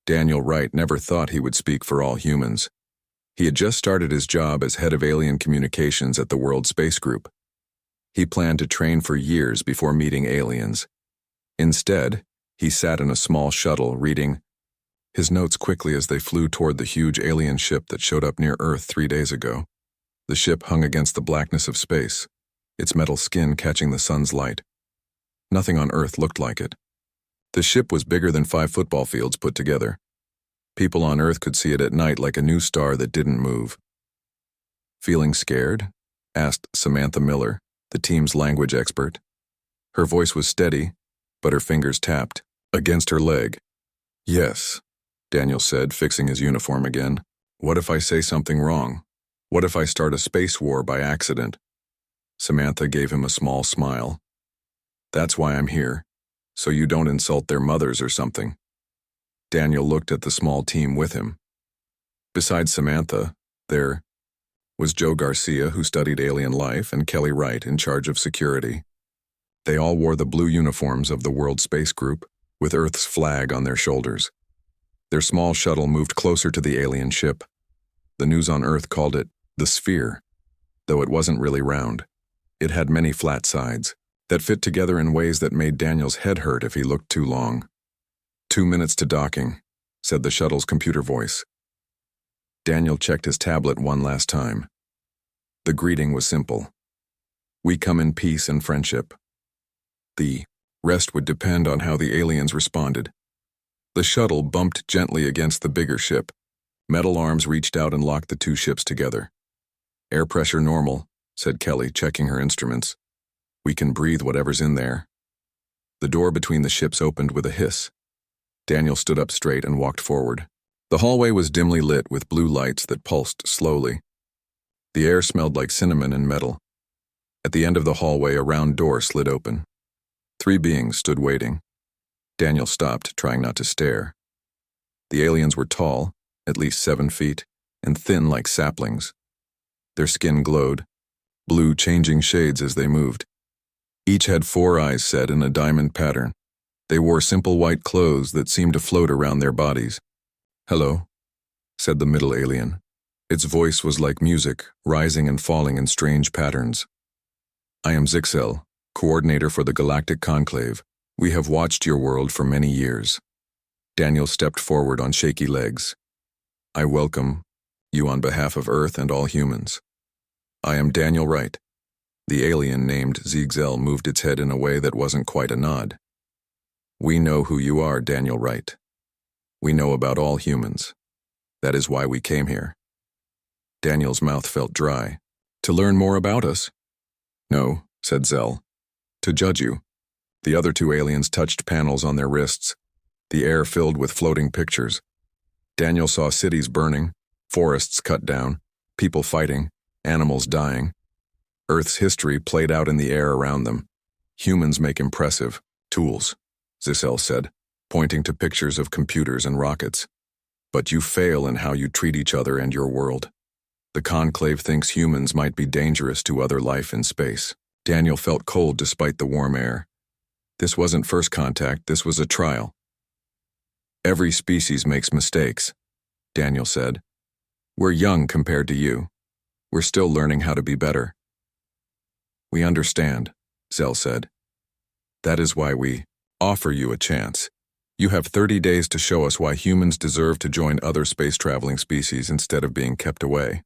Daniel Wright never thought he would speak for all humans. He had just started his job as head of alien communications at the World Space Group. He planned to train for years before meeting aliens. Instead, he sat in a small shuttle reading his notes quickly as they flew toward the huge alien ship that showed up near Earth 3 days ago. The ship hung against the blackness of space, its metal skin catching the sun's light. Nothing on Earth looked like it. The ship was bigger than 5 football fields put together. People on Earth could see it at night like a new star that didn't move. "Feeling scared?" asked Samantha Miller, the team's language expert. Her voice was steady, but her fingers tapped against her leg. "Yes," Daniel said, fixing his uniform again. "What if I say something wrong? What if I start a space war by accident?" Samantha gave him a small smile. "That's why I'm here, so you don't insult their mothers or something." Daniel looked at the small team with him. Besides Samantha, there was Joe Garcia, who studied alien life, and Kelly Wright, in charge of security. They all wore the blue uniforms of the World Space Group, with Earth's flag on their shoulders. Their small shuttle moved closer to the alien ship. The news on Earth called it the Sphere, though it wasn't really round. It had many flat sides that fit together in ways that made Daniel's head hurt if he looked too long. 2 minutes to docking, said the shuttle's computer voice. Daniel checked his tablet one last time. The greeting was simple. "We come in peace and friendship." The rest would depend on how the aliens responded. The shuttle bumped gently against the bigger ship. Metal arms reached out and locked the 2 ships together. "Air pressure normal," said Kelly, checking her instruments. "We can breathe whatever's in there." The door between the ships opened with a hiss. Daniel stood up straight and walked forward. The hallway was dimly lit with blue lights that pulsed slowly. The air smelled like cinnamon and metal. At the end of the hallway, a round door slid open. 3 beings stood waiting. Daniel stopped, trying not to stare. The aliens were tall, at least 7 feet, and thin like saplings. Their skin glowed, blue changing shades as they moved. Each had 4 eyes set in a diamond pattern. They wore simple white clothes that seemed to float around their bodies. "Hello," said the middle alien. Its voice was like music, rising and falling in strange patterns. "I am Zixel, coordinator for the Galactic Conclave. We have watched your world for many years." Daniel stepped forward on shaky legs. "I welcome you on behalf of Earth and all humans. I am Daniel Wright." The alien named Zixel moved its head in a way that wasn't quite a nod. "We know who you are, Daniel Wright. We know about all humans. That is why we came here." Daniel's mouth felt dry. "To learn more about us?" "No," said Zell. "To judge you." The other 2 aliens touched panels on their wrists. The air filled with floating pictures. Daniel saw cities burning, forests cut down, people fighting, animals dying. Earth's history played out in the air around them. "Humans make impressive tools," Zissel said, pointing to pictures of computers and rockets. "But you fail in how you treat each other and your world. The Conclave thinks humans might be dangerous to other life in space." Daniel felt cold despite the warm air. This wasn't first contact, this was a trial. "Every species makes mistakes," Daniel said. "We're young compared to you. We're still learning how to be better." "We understand," Zell said. "That is why we offer you a chance. You have 30 days to show us why humans deserve to join other space-traveling species instead of being kept away."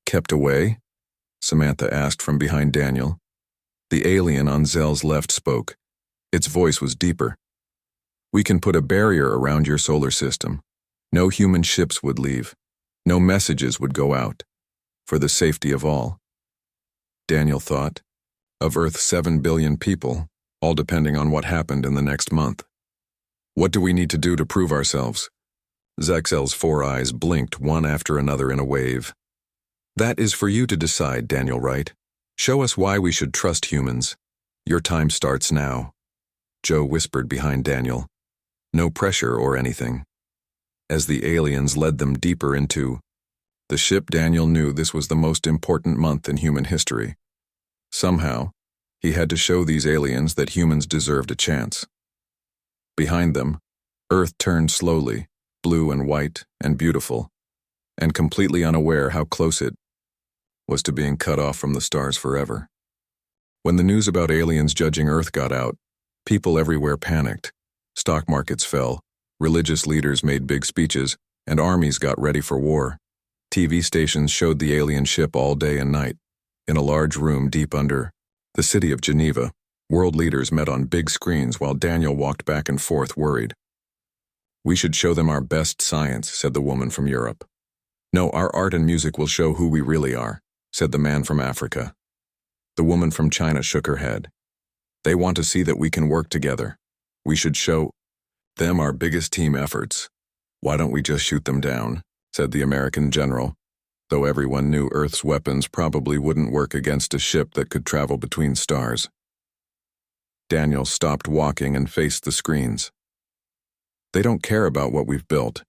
"Kept away?" Samantha asked from behind Daniel. The alien on Zell's left spoke. Its voice was deeper. "We can put a barrier around your solar system. No human ships would leave. No messages would go out. For the safety of all." Daniel thought, of Earth's 7 billion people, all depending on what happened in the next month. "What do we need to do to prove ourselves?" Zexel's 4 eyes blinked one after another in a wave. "That is for you to decide, Daniel Wright. Show us why we should trust humans. Your time starts now." Joe whispered behind Daniel. No pressure or anything. As the aliens led them deeper into the ship, Daniel knew this was the most important month in human history. Somehow, he had to show these aliens that humans deserved a chance. Behind them, Earth turned slowly, blue and white and beautiful, and completely unaware how close it was to being cut off from the stars forever. When the news about aliens judging Earth got out, people everywhere panicked. Stock markets fell, religious leaders made big speeches, and armies got ready for war. TV stations showed the alien ship all day and night. In a large room deep under the city of Geneva, world leaders met on big screens while Daniel walked back and forth worried. "We should show them our best science," said the woman from Europe. "No, our art and music will show who we really are," said the man from Africa. The woman from China shook her head. "They want to see that we can work together. We should show them our biggest team efforts." "Why don't we just shoot them down?" said the American general, though everyone knew Earth's weapons probably wouldn't work against a ship that could travel between stars. Daniel stopped walking and faced the screens. "They don't care about what we've built.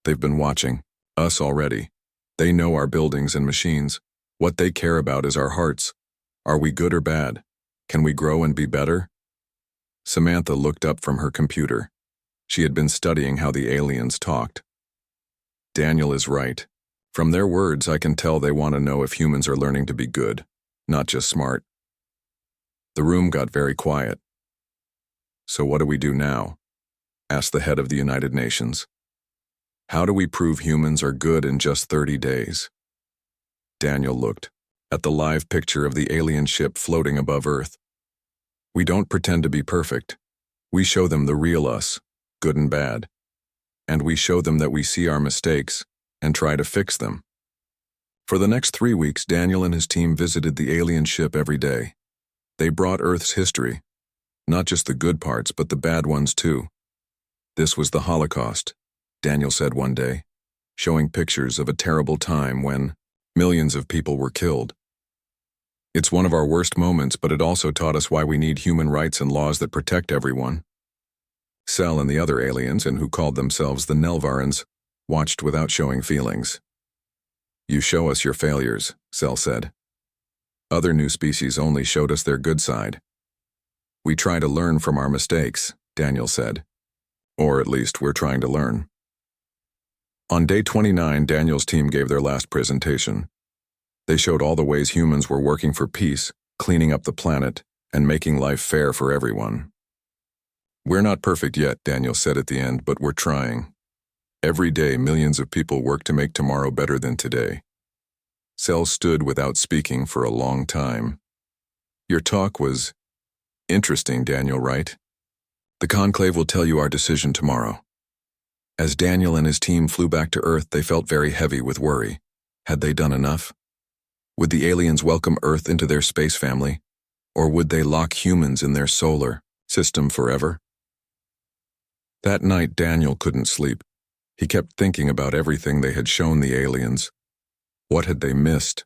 They've been watching us already. They know our buildings and machines. What they care about is our hearts. Are we good or bad? Can we grow and be better?" Samantha looked up from her computer. She had been studying how the aliens talked. "Daniel is right. From their words, I can tell they want to know if humans are learning to be good, not just smart." The room got very quiet. "So what do we do now?" asked the head of the United Nations. "How do we prove humans are good in just 30 days? Daniel looked at the live picture of the alien ship floating above Earth. "We don't pretend to be perfect. We show them the real us, good and bad. And we show them that we see our mistakes and try to fix them." For the next 3 weeks, Daniel and his team visited the alien ship every day. They brought Earth's history, not just the good parts, but the bad ones too. "This was the Holocaust," Daniel said one day, showing pictures of a terrible time when millions of people were killed. "It's one of our worst moments, but it also taught us why we need human rights and laws that protect everyone." Cell and the other aliens, and who called themselves the Nelvarans, watched without showing feelings. "You show us your failures," Cell said. "Other new species only showed us their good side." "We try to learn from our mistakes," Daniel said. "Or at least we're trying to learn." On day 29, Daniel's team gave their last presentation. They showed all the ways humans were working for peace, cleaning up the planet, and making life fair for everyone. "We're not perfect yet," Daniel said at the end, "but we're trying. Every day, millions of people work to make tomorrow better than today." Cell stood without speaking for a long time. "Your talk was interesting, Daniel, right? The conclave will tell you our decision tomorrow." As Daniel and his team flew back to Earth, they felt very heavy with worry. Had they done enough? Would the aliens welcome Earth into their space family? Or would they lock humans in their solar system forever? That night, Daniel couldn't sleep. He kept thinking about everything they had shown the aliens. What had they missed?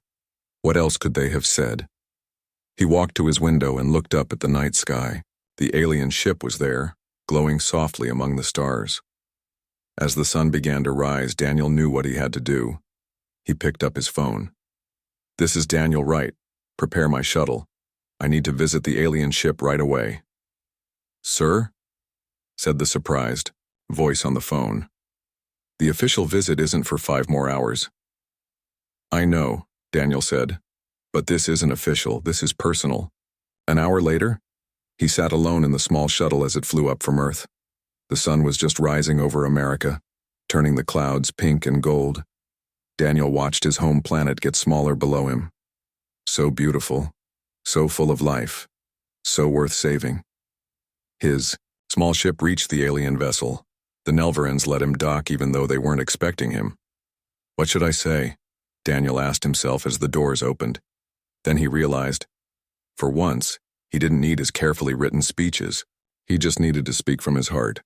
What else could they have said? He walked to his window and looked up at the night sky. The alien ship was there, glowing softly among the stars. As the sun began to rise, Daniel knew what he had to do. He picked up his phone. "This is Daniel Wright. Prepare my shuttle. I need to visit the alien ship right away." "Sir?" said the surprised voice on the phone. "The official visit isn't for 5 more hours." "I know," Daniel said, "but this isn't official, this is personal." An hour later, he sat alone in the small shuttle as it flew up from Earth. The sun was just rising over America, turning the clouds pink and gold. Daniel watched his home planet get smaller below him. So beautiful, so full of life, so worth saving. His small ship reached the alien vessel. The Nelvarans let him dock even though they weren't expecting him. "What should I say?" Daniel asked himself as the doors opened. Then he realized, for once, he didn't need his carefully written speeches. He just needed to speak from his heart.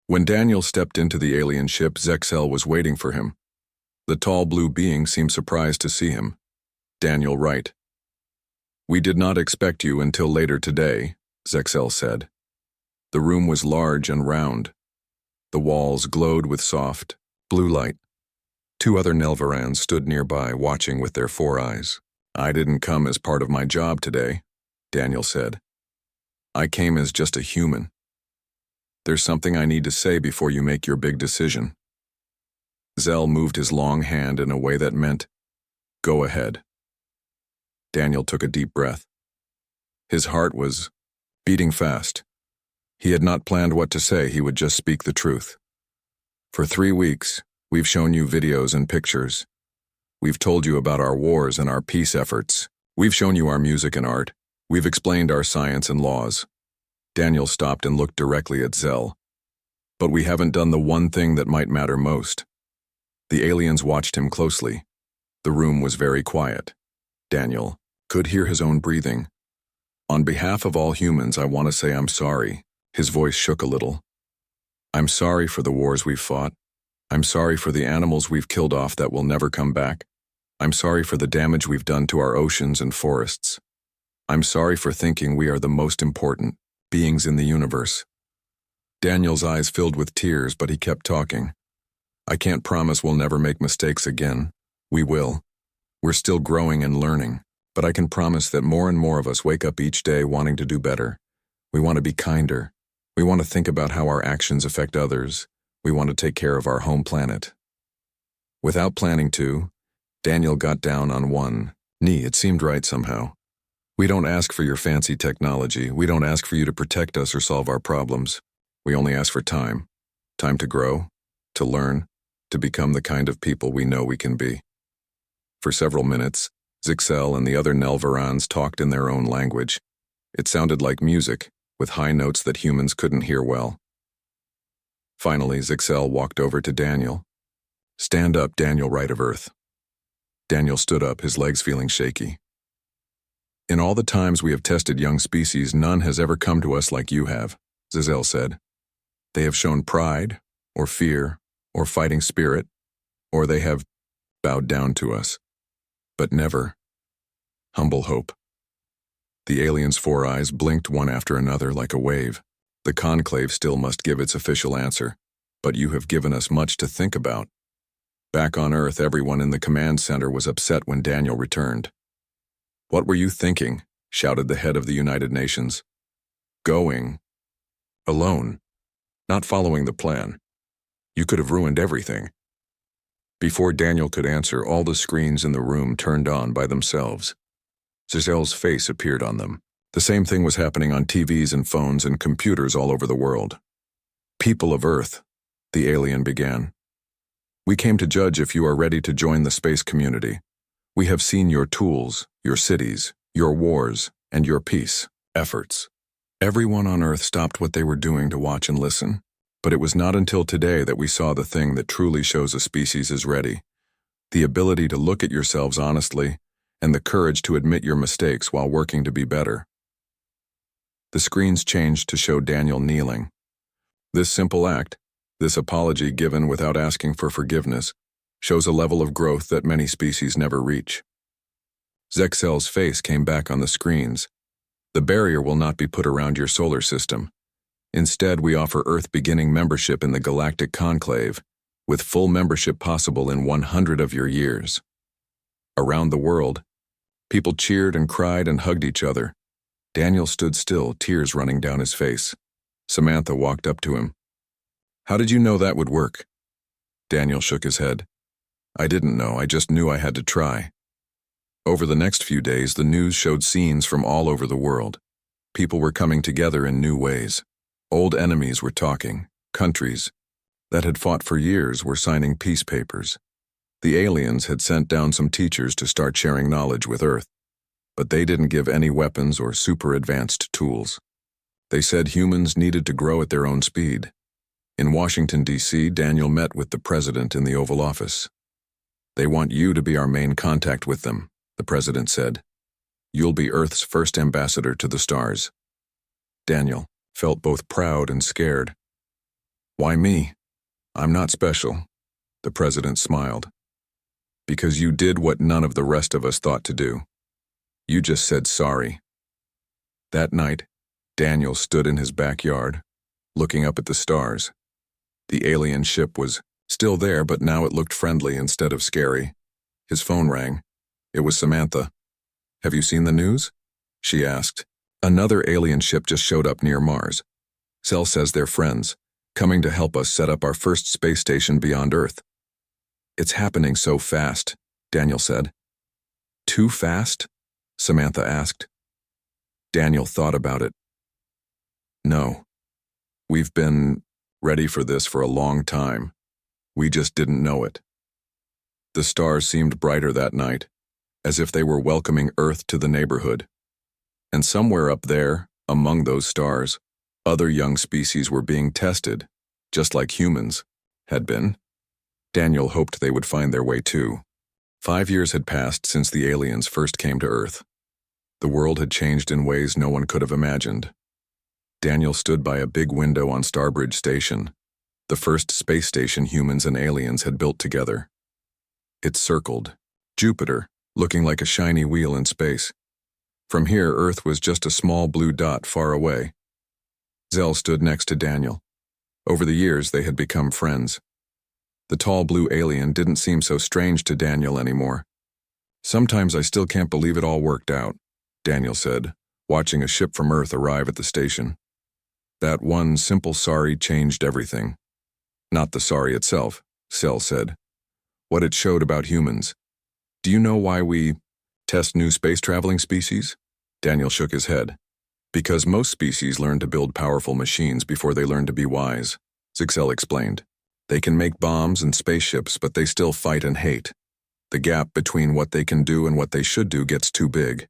When Daniel stepped into the alien ship, Zexel was waiting for him. The tall blue being seemed surprised to see him. "Daniel Wright." "We did not expect you until later today," Zexel said. The room was large and round. The walls glowed with soft, blue light. 2 other Nelvarans stood nearby, watching with their 4 eyes. "I didn't come as part of my job today," Daniel said. "I came as just a human. There's something I need to say before you make your big decision." Zell moved his long hand in a way that meant, "Go ahead." Daniel took a deep breath. His heart was beating fast. He had not planned what to say, he would just speak the truth. "For 3 weeks, we've shown you videos and pictures. We've told you about our wars and our peace efforts. We've shown you our music and art. We've explained our science and laws." Daniel stopped and looked directly at Zell. "But we haven't done the one thing that might matter most." The aliens watched him closely. The room was very quiet. Daniel could hear his own breathing. "On behalf of all humans, I want to say I'm sorry." His voice shook a little. "I'm sorry for the wars we've fought. I'm sorry for the animals we've killed off that will never come back. I'm sorry for the damage we've done to our oceans and forests. I'm sorry for thinking we are the most important beings in the universe." Daniel's eyes filled with tears, but he kept talking. "I can't promise we'll never make mistakes again. We will. We're still growing and learning, but I can promise that more and more of us wake up each day wanting to do better. We want to be kinder. We want to think about how our actions affect others. We want to take care of our home planet." Without planning to, Daniel got down on one knee. It seemed right somehow. "We don't ask for your fancy technology. We don't ask for you to protect us or solve our problems. We only ask for time. Time to grow, to learn, to become the kind of people we know we can be." For several minutes, Zixel and the other Nelvarans talked in their own language. It sounded like music, with high notes that humans couldn't hear well. Finally, Zixel walked over to Daniel. "Stand up, Daniel Wright of Earth." Daniel stood up, his legs feeling shaky. "In all the times we have tested young species, none has ever come to us like you have," Zixel said. "They have shown pride, or fear, or fighting spirit, or they have bowed down to us. But never humble hope." The alien's 4 eyes blinked one after another like a wave. "The conclave still must give its official answer, but you have given us much to think about." Back on Earth, everyone in the command center was upset when Daniel returned. "What were you thinking?" shouted the head of the United Nations. "Going alone, not following the plan. You could have ruined everything." Before Daniel could answer, all the screens in the room turned on by themselves. Zizel's face appeared on them. The same thing was happening on TVs and phones and computers all over the world. "People of Earth," the alien began. "We came to judge if you are ready to join the space community. We have seen your tools, your cities, your wars, and your peace efforts." Everyone on Earth stopped what they were doing to watch and listen. But it was not until today that we saw the thing that truly shows a species is ready. The ability to look at yourselves honestly, and the courage to admit your mistakes while working to be better. The screens changed to show Daniel kneeling. This simple act, this apology given without asking for forgiveness, shows a level of growth that many species never reach. Zexel's face came back on the screens. "The barrier will not be put around your solar system. Instead, we offer Earth-beginning membership in the Galactic Conclave, with full membership possible in 100 of your years." Around the world, people cheered and cried and hugged each other. Daniel stood still, tears running down his face. Samantha walked up to him. "How did you know that would work?" Daniel shook his head. "I didn't know, I just knew I had to try." Over the next few days, the news showed scenes from all over the world. People were coming together in new ways. Old enemies were talking. Countries that had fought for years were signing peace papers. The aliens had sent down some teachers to start sharing knowledge with Earth, but they didn't give any weapons or super advanced tools. They said humans needed to grow at their own speed. In Washington, D.C., Daniel met with the president in the Oval Office. "They want you to be our main contact with them," the president said. "You'll be Earth's first ambassador to the stars." Daniel felt both proud and scared. "Why me? I'm not special," the president smiled. "Because you did what none of the rest of us thought to do. You just said sorry." That night, Daniel stood in his backyard, looking up at the stars. The alien ship was still there, but now it looked friendly instead of scary. His phone rang. It was Samantha. "Have you seen the news?" she asked. "Another alien ship just showed up near Mars. Cell says they're friends, coming to help us set up our first space station beyond Earth." It's happening so fast, Daniel said. Too fast? Samantha asked. Daniel thought about it. No. We've been ready for this for a long time. We just didn't know it. The stars seemed brighter that night, as if they were welcoming Earth to the neighborhood. And somewhere up there, among those stars, other young species were being tested, just like humans had been. Daniel hoped they would find their way too. 5 years had passed since the aliens first came to Earth. The world had changed in ways no one could have imagined. Daniel stood by a big window on Starbridge Station, the first space station humans and aliens had built together. It circled Jupiter, looking like a shiny wheel in space. From here, Earth was just a small blue dot far away. Zell stood next to Daniel. Over the years, they had become friends. The tall blue alien didn't seem so strange to Daniel anymore. Sometimes I still can't believe it all worked out, Daniel said, watching a ship from Earth arrive at the station. That one simple sorry changed everything. Not the sorry itself, Zell said. What it showed about humans. Do you know why we test new space-traveling species? Daniel shook his head. Because most species learn to build powerful machines before they learn to be wise, Zixel explained. They can make bombs and spaceships, but they still fight and hate. The gap between what they can do and what they should do gets too big.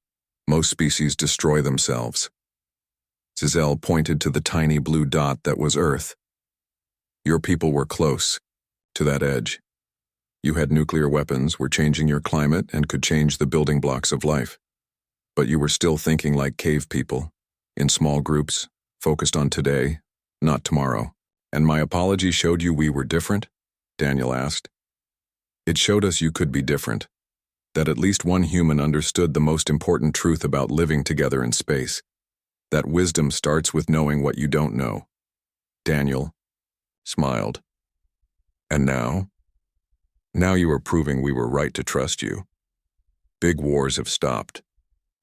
Most species destroy themselves. Zixel pointed to the tiny blue dot that was Earth. Your people were close to that edge. You had nuclear weapons, were changing your climate, and could change the building blocks of life. But you were still thinking like cave people, in small groups, focused on today, not tomorrow. And my apology showed you we were different? Daniel asked. It showed us you could be different. That at least one human understood the most important truth about living together in space. That wisdom starts with knowing what you don't know. Daniel smiled. And now? Now you are proving we were right to trust you. Big wars have stopped.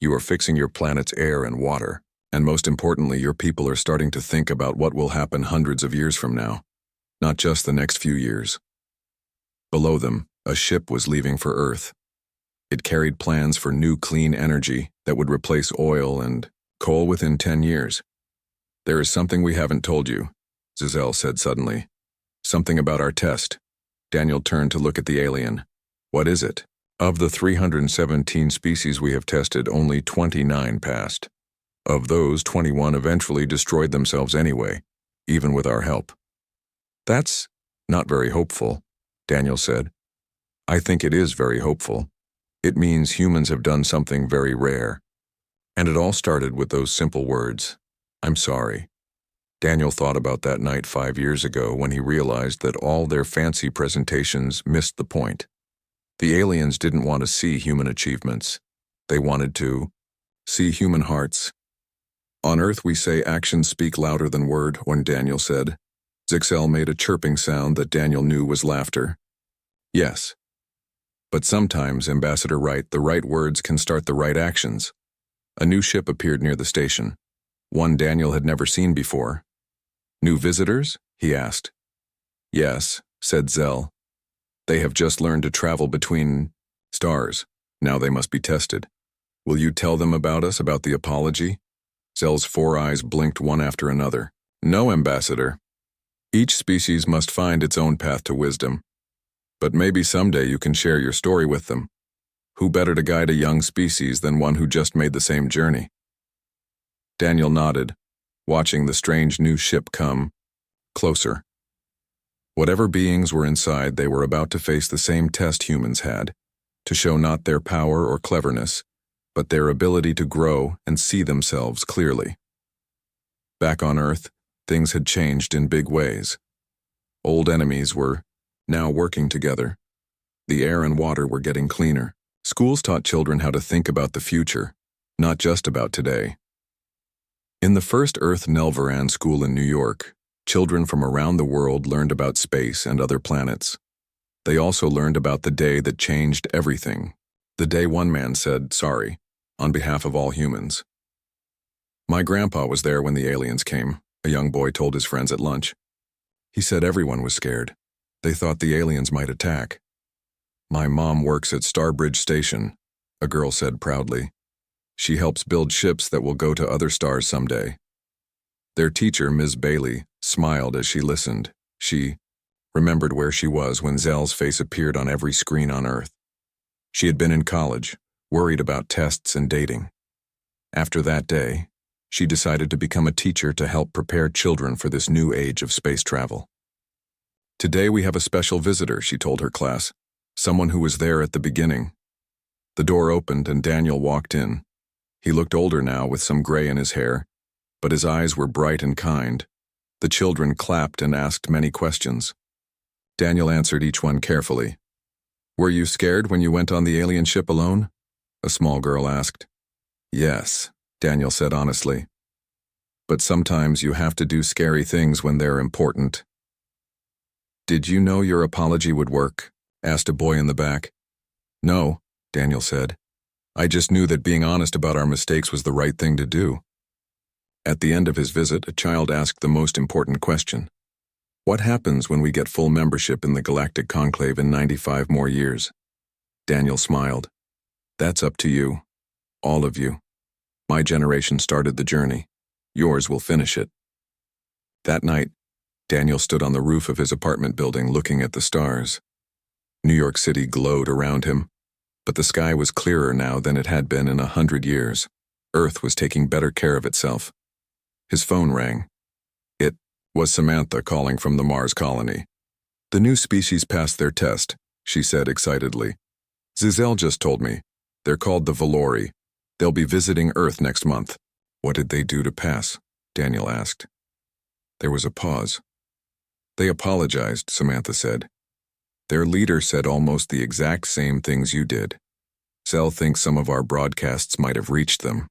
You are fixing your planet's air and water. And most importantly, your people are starting to think about what will happen hundreds of years from now, not just the next few years. Below them, a ship was leaving for Earth. It carried plans for new clean energy that would replace oil and coal within 10 years. There is something we haven't told you, Zixel said suddenly. Something about our test. Daniel turned to look at the alien. What is it? Of the 317 species we have tested, only 29 passed. Of those, 21 eventually destroyed themselves anyway, even with our help. That's not very hopeful, Daniel said. I think it is very hopeful. It means humans have done something very rare. And it all started with those simple words, I'm sorry. Daniel thought about that night 5 years ago when he realized that all their fancy presentations missed the point. The aliens didn't want to see human achievements. They wanted to see human hearts. On Earth we say actions speak louder than word, when Daniel said. Zixel made a chirping sound that Daniel knew was laughter. Yes. But sometimes, Ambassador Wright, the right words can start the right actions. A new ship appeared near the station. One Daniel had never seen before. New visitors? He asked. Yes, said Zell. They have just learned to travel between stars. Now they must be tested. Will you tell them about us, about the apology? Zell's 4 eyes blinked one after another. No, Ambassador. Each species must find its own path to wisdom. But maybe someday you can share your story with them. Who better to guide a young species than one who just made the same journey? Daniel nodded, watching the strange new ship come closer. Whatever beings were inside, they were about to face the same test humans had, to show not their power or cleverness, but their ability to grow and see themselves clearly. Back on Earth, things had changed in big ways. Old enemies were now working together. The air and water were getting cleaner. Schools taught children how to think about the future, not just about today. In the first Earth Nelvaran school in New York, children from around the world learned about space and other planets. They also learned about the day that changed everything. The day one man said, sorry, on behalf of all humans. My grandpa was there when the aliens came, a young boy told his friends at lunch. He said everyone was scared. They thought the aliens might attack. My mom works at Starbridge Station, a girl said proudly. She helps build ships that will go to other stars someday. Their teacher, Ms. Bailey, smiled as she listened. She remembered where she was when Zell's face appeared on every screen on Earth. She had been in college, worried about tests and dating. After that day, she decided to become a teacher to help prepare children for this new age of space travel. Today we have a special visitor, she told her class, someone who was there at the beginning. The door opened and Daniel walked in. He looked older now with some gray in his hair, but his eyes were bright and kind. The children clapped and asked many questions. Daniel answered each one carefully. Were you scared when you went on the alien ship alone? A small girl asked. Yes, Daniel said honestly. But sometimes you have to do scary things when they're important. Did you know your apology would work? Asked a boy in the back. No, Daniel said. I just knew that being honest about our mistakes was the right thing to do. At the end of his visit, a child asked the most important question. What happens when we get full membership in the Galactic Conclave in 95 more years? Daniel smiled. That's up to you. All of you. My generation started the journey. Yours will finish it. That night, Daniel stood on the roof of his apartment building looking at the stars. New York City glowed around him, but the sky was clearer now than it had been in 100 years. Earth was taking better care of itself. His phone rang. It was Samantha calling from the Mars colony. The new species passed their test, she said excitedly. Zell just told me. They're called the Valori. They'll be visiting Earth next month. What did they do to pass? Daniel asked. There was a pause. They apologized, Samantha said. Their leader said almost the exact same things you did. Zell thinks some of our broadcasts might have reached them.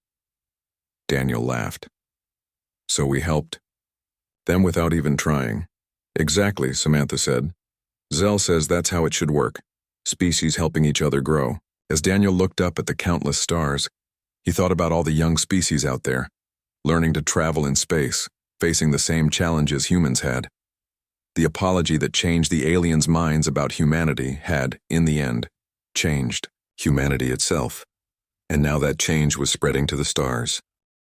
Daniel laughed. So we helped? Them without even trying. Exactly, Samantha said. Zell says that's how it should work. Species helping each other grow. As Daniel looked up at the countless stars, he thought about all the young species out there, learning to travel in space, facing the same challenges humans had. The apology that changed the aliens' minds about humanity had, in the end, changed humanity itself. And now that change was spreading to the stars.